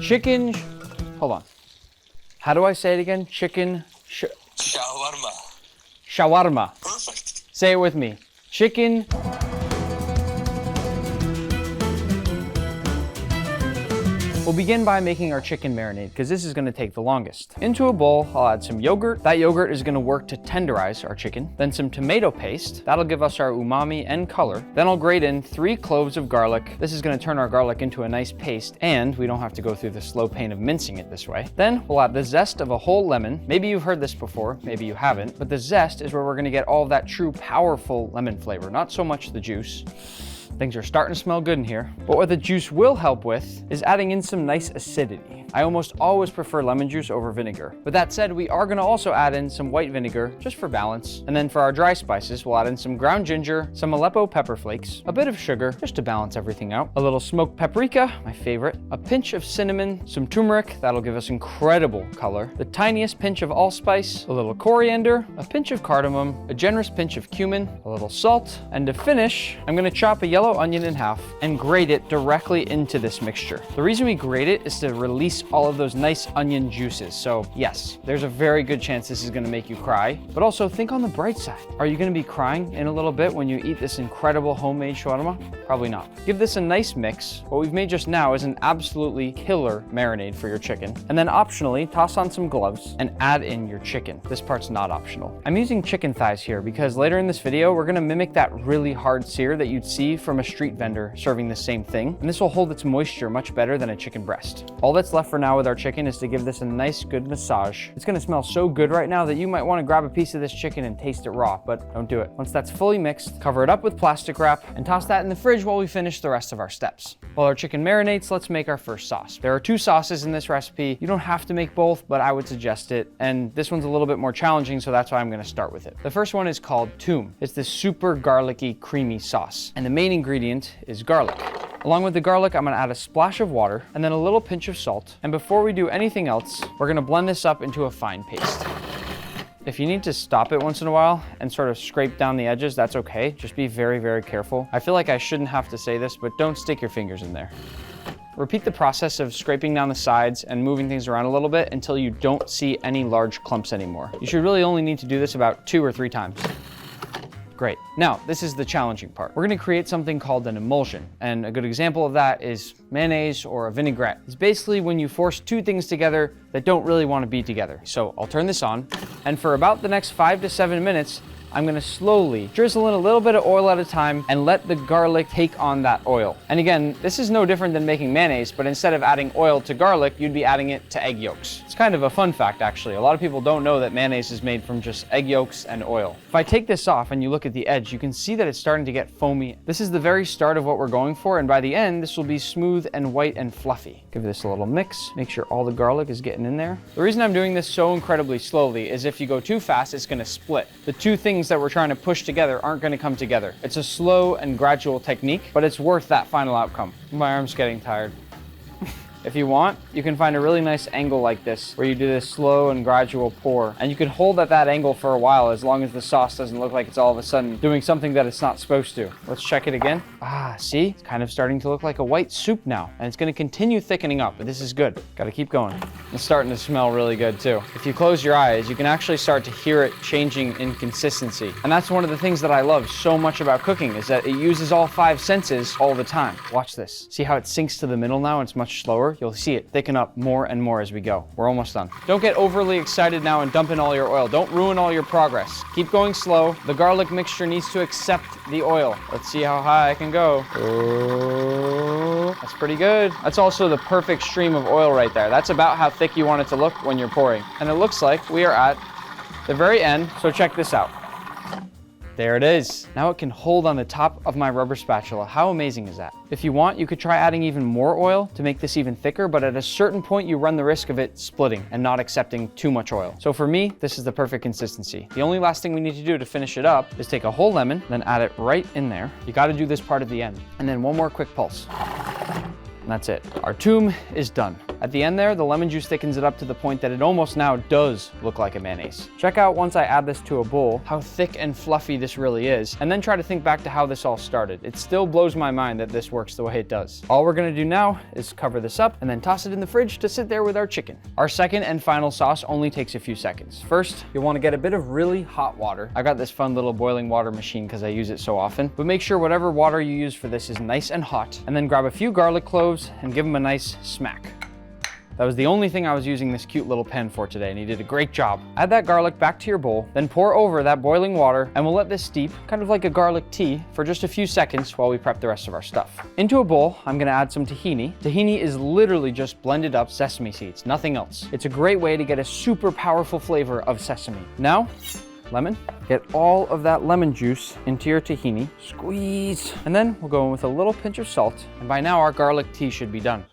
Chicken, hold on. How do I say it again? Shawarma. Shawarma. Perfect. Say it with me. Chicken. We'll begin by making our chicken marinade because this is going to take the longest. Into a bowl, I'll add some yogurt. That yogurt is going to work to tenderize our chicken. Then some tomato paste. That'll give us our umami and color. Then I'll grate in 3 cloves of garlic. This is going to turn our garlic into a nice paste, and we don't have to go through the slow pain of mincing it this way. Then we'll add the zest of a whole lemon. Maybe you've heard this before, maybe you haven't, but the zest is where we're going to get all of that true powerful lemon flavor, not so much the juice. Things are starting to smell good in here. But what the juice will help with is adding in some nice acidity. I almost always prefer lemon juice over vinegar. With that said, we are gonna also add in some white vinegar just for balance. And then for our dry spices, we'll add in some ground ginger, some Aleppo pepper flakes, a bit of sugar just to balance everything out, a little smoked paprika, my favorite, a pinch of cinnamon, some turmeric, that'll give us incredible color, the tiniest pinch of allspice, a little coriander, a pinch of cardamom, a generous pinch of cumin, a little salt, and to finish, I'm gonna chop a yellow onion in half and grate it directly into this mixture. The reason we grate it is to release all of those nice onion juices. So yes, there's a very good chance this is gonna make you cry, but also think on the bright side. Are you gonna be crying in a little bit when you eat this incredible homemade shawarma? Probably not. Give this a nice mix. What we've made just now is an absolutely killer marinade for your chicken. And then optionally, toss on some gloves and add in your chicken. This part's not optional. I'm using chicken thighs here because later in this video, we're gonna mimic that really hard sear that you'd see from a street vendor serving the same thing. And this will hold its moisture much better than a chicken breast. All that's left for now with our chicken is to give this a nice good massage. It's gonna smell so good right now that you might wanna grab a piece of this chicken and taste it raw, but don't do it. Once that's fully mixed, cover it up with plastic wrap and toss that in the fridge while we finish the rest of our steps. While our chicken marinates, let's make our first sauce. There are 2 sauces in this recipe. You don't have to make both, but I would suggest it. And this one's a little bit more challenging, so that's why I'm gonna start with it. The first one is called toum. It's this super garlicky, creamy sauce. And the main ingredient is garlic. Along with the garlic, I'm gonna add a splash of water and then a little pinch of salt. And before we do anything else, we're gonna blend this up into a fine paste. If you need to stop it once in a while and sort of scrape down the edges, that's okay. Just be very, very careful. I feel like I shouldn't have to say this, but don't stick your fingers in there. Repeat the process of scraping down the sides and moving things around a little bit until you don't see any large clumps anymore. You should really only need to do this about 2 or 3 times. Great. Now, this is the challenging part. We're gonna create something called an emulsion. And a good example of that is mayonnaise or a vinaigrette. It's basically when you force 2 things together that don't really wanna be together. So I'll turn this on, and for about the next 5 to 7 minutes, I'm gonna slowly drizzle in a little bit of oil at a time and let the garlic take on that oil. And again, this is no different than making mayonnaise, but instead of adding oil to garlic, you'd be adding it to egg yolks. It's kind of a fun fact, actually. A lot of people don't know that mayonnaise is made from just egg yolks and oil. If I take this off and you look at the edge, you can see that it's starting to get foamy. This is the very start of what we're going for, and by the end, this will be smooth and white and fluffy. Give this a little mix, make sure all the garlic is getting in there. The reason I'm doing this so incredibly slowly is if you go too fast, it's gonna split. The 2 things that we're trying to push together aren't gonna come together. It's a slow and gradual technique, but it's worth that final outcome. My arm's getting tired. If you want, you can find a really nice angle like this, where you do this slow and gradual pour. And you can hold at that angle for a while, as long as the sauce doesn't look like it's all of a sudden doing something that it's not supposed to. Let's check it again. Ah, see? It's kind of starting to look like a white soup now. And it's gonna continue thickening up, but this is good. Gotta keep going. It's starting to smell really good too. If you close your eyes, you can actually start to hear it changing in consistency. And that's one of the things that I love so much about cooking, is that it uses all 5 senses all the time. Watch this. See how it sinks to the middle now and it's much slower? You'll see it thicken up more and more as we go. We're almost done. Don't get overly excited now and dump in all your oil. Don't ruin all your progress. Keep going slow. The garlic mixture needs to accept the oil. Let's see how high I can go. Oh, that's pretty good. That's also the perfect stream of oil right there. That's about how thick you want it to look when you're pouring. And it looks like we are at the very end, so check this out. There it is. Now it can hold on the top of my rubber spatula. How amazing is that? If you want, you could try adding even more oil to make this even thicker, but at a certain point, you run the risk of it splitting and not accepting too much oil. So for me, this is the perfect consistency. The only last thing we need to do to finish it up is take a whole lemon, then add it right in there. You gotta do this part at the end. And then one more quick pulse. And that's it. Our toum is done. At the end there, the lemon juice thickens it up to the point that it almost now does look like a mayonnaise. Check out once I add this to a bowl, how thick and fluffy this really is, and then try to think back to how this all started. It still blows my mind that this works the way it does. All we're gonna do now is cover this up and then toss it in the fridge to sit there with our chicken. Our second and final sauce only takes a few seconds. First, you'll wanna get a bit of really hot water. I got this fun little boiling water machine because I use it so often, but make sure whatever water you use for this is nice and hot, and then grab a few garlic cloves and give them a nice smack. That was the only thing I was using this cute little pen for today, and he did a great job. Add that garlic back to your bowl, then pour over that boiling water, and we'll let this steep, kind of like a garlic tea, for just a few seconds while we prep the rest of our stuff. Into a bowl, I'm gonna add some tahini. Tahini is literally just blended up sesame seeds, nothing else. It's a great way to get a super powerful flavor of sesame. Now, lemon. Get all of that lemon juice into your tahini. Squeeze. And then we'll go in with a little pinch of salt, and by now our garlic tea should be done.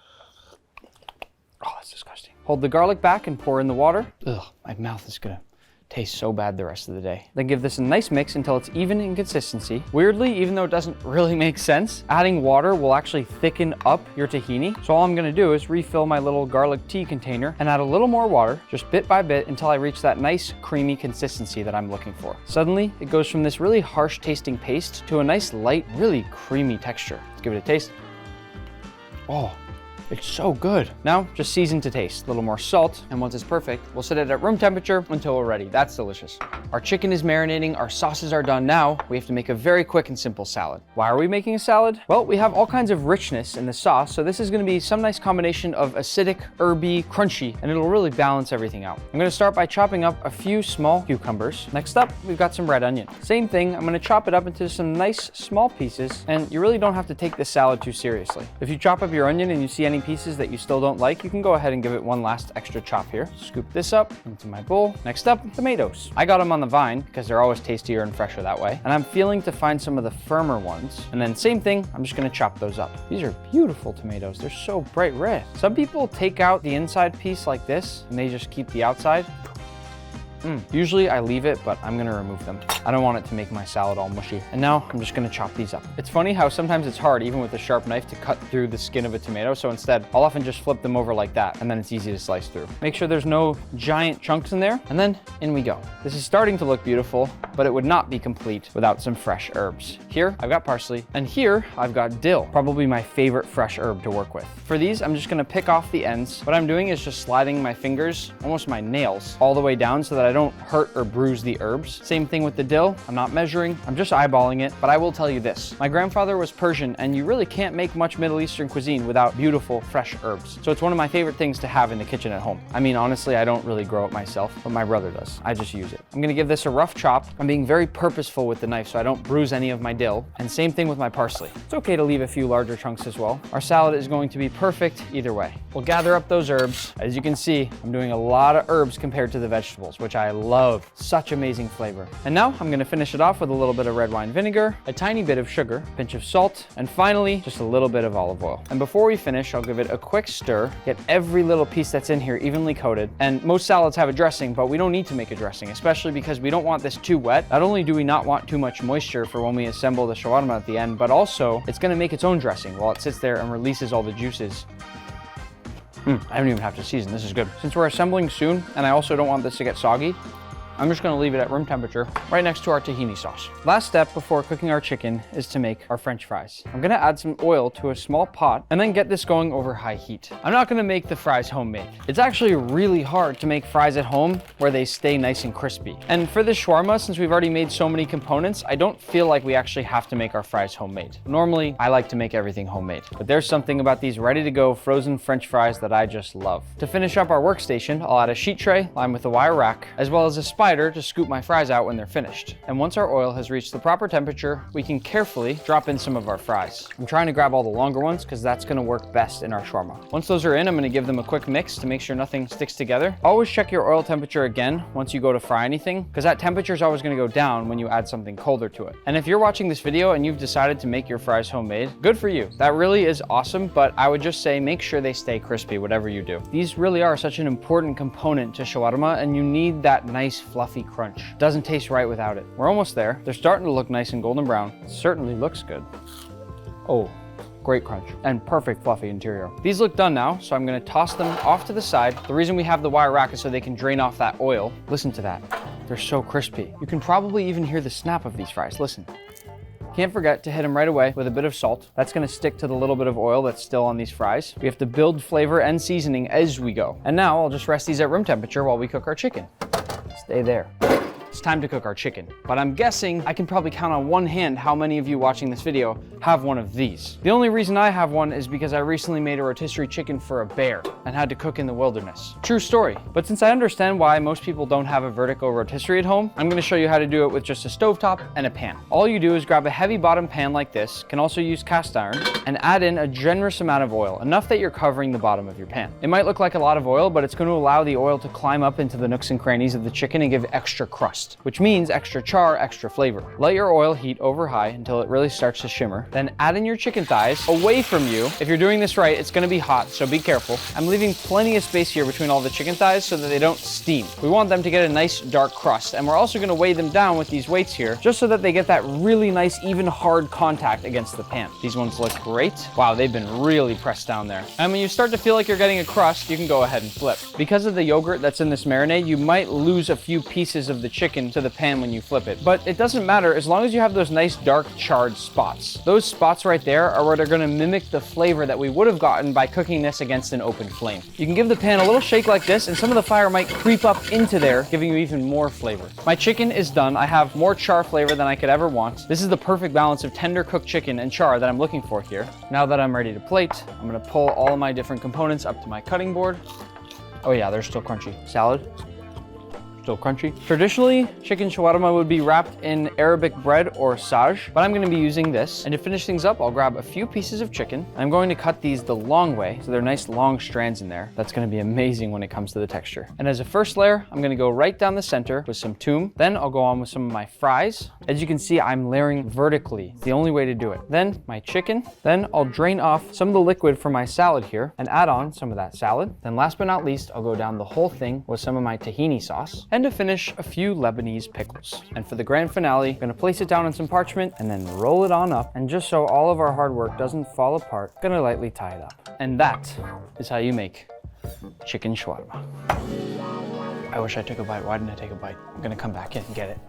Oh, that's disgusting. Hold the garlic back and pour in the water. Ugh, my mouth is gonna taste so bad the rest of the day. Then give this a nice mix until it's even in consistency. Weirdly, even though it doesn't really make sense, adding water will actually thicken up your tahini. So all I'm gonna do is refill my little garlic tea container and add a little more water, just bit by bit, until I reach that nice creamy consistency that I'm looking for. Suddenly, it goes from this really harsh tasting paste to a nice light, really creamy texture. Let's give it a taste. Oh, it's so good. Now, just season to taste. A little more salt, and once it's perfect, we'll set it at room temperature until we're ready. That's delicious. Our chicken is marinating, our sauces are done. Now, we have to make a very quick and simple salad. Why are we making a salad? Well, we have all kinds of richness in the sauce, so this is gonna be some nice combination of acidic, herby, crunchy, and it'll really balance everything out. I'm gonna start by chopping up a few small cucumbers. Next up, we've got some red onion. Same thing, I'm gonna chop it up into some nice small pieces, and you really don't have to take this salad too seriously. If you chop up your onion and you see any pieces that you still don't like, you can go ahead and give it one last extra chop here. Scoop this up into my bowl. Next up, tomatoes. I got them on the vine because they're always tastier and fresher that way. And I'm feeling to find some of the firmer ones. And then same thing, I'm just gonna chop those up. These are beautiful tomatoes. They're so bright red. Some people take out the inside piece like this and they just keep the outside. Usually I leave it, but I'm gonna remove them. I don't want it to make my salad all mushy. And now I'm just gonna chop these up. It's funny how sometimes it's hard, even with a sharp knife, to cut through the skin of a tomato. So instead, I'll often just flip them over like that, and then it's easy to slice through. Make sure there's no giant chunks in there, and then in we go. This is starting to look beautiful, but it would not be complete without some fresh herbs. Here, I've got parsley, and here, I've got dill, probably my favorite fresh herb to work with. For these, I'm just gonna pick off the ends. What I'm doing is just sliding my fingers, almost my nails, all the way down so that I don't hurt or bruise the herbs. Same thing with the dill. I'm not measuring, I'm just eyeballing it, but I will tell you this. My grandfather was Persian, and you really can't make much Middle Eastern cuisine without beautiful, fresh herbs. So it's one of my favorite things to have in the kitchen at home. I mean, honestly, I don't really grow it myself, but my brother does. I just use it. I'm gonna give this a rough chop. I'm being very purposeful with the knife so I don't bruise any of my dill, and same thing with my parsley. It's okay to leave a few larger chunks as well. Our salad is going to be perfect either way. We'll gather up those herbs. As you can see, I'm doing a lot of herbs compared to the vegetables, which I love. Such amazing flavor. And now I'm gonna finish it off with a little bit of red wine vinegar, a tiny bit of sugar, a pinch of salt, and finally, just a little bit of olive oil. And before we finish, I'll give it a quick stir, get every little piece that's in here evenly coated. And most salads have a dressing, but we don't need to make a dressing, especially because we don't want this too wet. Not only do we not want too much moisture for when we assemble the shawarma at the end, but also it's gonna make its own dressing while it sits there and releases all the juices. I don't even have to season, this is good. Since we're assembling soon, and I also don't want this to get soggy, I'm just gonna leave it at room temperature, right next to our tahini sauce. Last step before cooking our chicken is to make our French fries. I'm gonna add some oil to a small pot and then get this going over high heat. I'm not gonna make the fries homemade. It's actually really hard to make fries at home where they stay nice and crispy. And for this shawarma, since we've already made so many components, I don't feel like we actually have to make our fries homemade. Normally, I like to make everything homemade, but there's something about these ready-to-go frozen French fries that I just love. To finish up our workstation, I'll add a sheet tray lined with a wire rack, as well as a spider to scoop my fries out when they're finished. And once our oil has reached the proper temperature, we can carefully drop in some of our fries. I'm trying to grab all the longer ones because that's gonna work best in our shawarma. Once those are in, I'm gonna give them a quick mix to make sure nothing sticks together. Always check your oil temperature again once you go to fry anything, because that temperature is always gonna go down when you add something colder to it. And if you're watching this video and you've decided to make your fries homemade, good for you. That really is awesome, but I would just say make sure they stay crispy, whatever you do. These really are such an important component to shawarma, and you need that nice fluffy crunch. Doesn't taste right without it. We're almost there. They're starting to look nice and golden brown. It certainly looks good. Oh, Great crunch and perfect fluffy interior. These look done now, so I'm gonna toss them off to the side. The reason we have the wire rack is so they can drain off that oil. Listen to that. They're so crispy. You can probably even hear the snap of these fries. Listen. Can't forget to hit them right away with a bit of salt. That's gonna stick to the little bit of oil that's still on these fries. We have to build flavor and seasoning as we go. And now I'll just rest these at room temperature while we cook our chicken. Stay there. It's time to cook our chicken, but I'm guessing I can probably count on one hand how many of you watching this video have one of these. The only reason I have one is because I recently made a rotisserie chicken for a bear and had to cook in the wilderness. True story. But since I understand why most people don't have a vertical rotisserie at home, I'm gonna show you how to do it with just a stovetop and a pan. All you do is grab a heavy bottom pan like this, can also use cast iron, and add in a generous amount of oil, enough that you're covering the bottom of your pan. It might look like a lot of oil, but it's gonna allow the oil to climb up into the nooks and crannies of the chicken and give extra crust, which means extra char, extra flavor. Let your oil heat over high until it really starts to shimmer. Then add in your chicken thighs away from you. If you're doing this right, it's gonna be hot, so be careful. I'm leaving plenty of space here between all the chicken thighs so that they don't steam. We want them to get a nice dark crust, and we're also gonna weigh them down with these weights here, just so that they get that really nice, even hard contact against the pan. These ones look great. Wow, they've been really pressed down there. And when you start to feel like you're getting a crust, you can go ahead and flip. Because of the yogurt that's in this marinade, you might lose a few pieces of the chicken to the pan when you flip it, but it doesn't matter as long as you have those nice dark charred spots. Those spots right there are where they're gonna mimic the flavor that we would have gotten by cooking this against an open flame. You can give the pan a little shake like this and some of the fire might creep up into there, giving you even more flavor. My chicken is done. I have more char flavor than I could ever want. This is the perfect balance of tender cooked chicken and char that I'm looking for here. Now that I'm ready to plate, I'm gonna pull all of my different components up to my cutting board. Oh yeah, they're still crunchy. Salad. Still crunchy. Traditionally, chicken shawarma would be wrapped in Arabic bread or sage, but I'm gonna be using this. And to finish things up, I'll grab a few pieces of chicken. I'm going to cut these the long way, so they're nice long strands in there. That's gonna be amazing when it comes to the texture. And as a first layer, I'm gonna go right down the center with some toum. Then I'll go on with some of my fries. As you can see, I'm layering vertically. It's the only way to do it. Then my chicken. Then I'll drain off some of the liquid from my salad here and add on some of that salad. Then last but not least, I'll go down the whole thing with some of my tahini sauce. And to finish, a few Lebanese pickles. And for the grand finale, I'm gonna place it down on some parchment and then roll it on up. And just so all of our hard work doesn't fall apart, I'm gonna lightly tie it up. And that is how you make chicken shawarma. I wish I took a bite. Why didn't I take a bite? I'm gonna come back in and get it.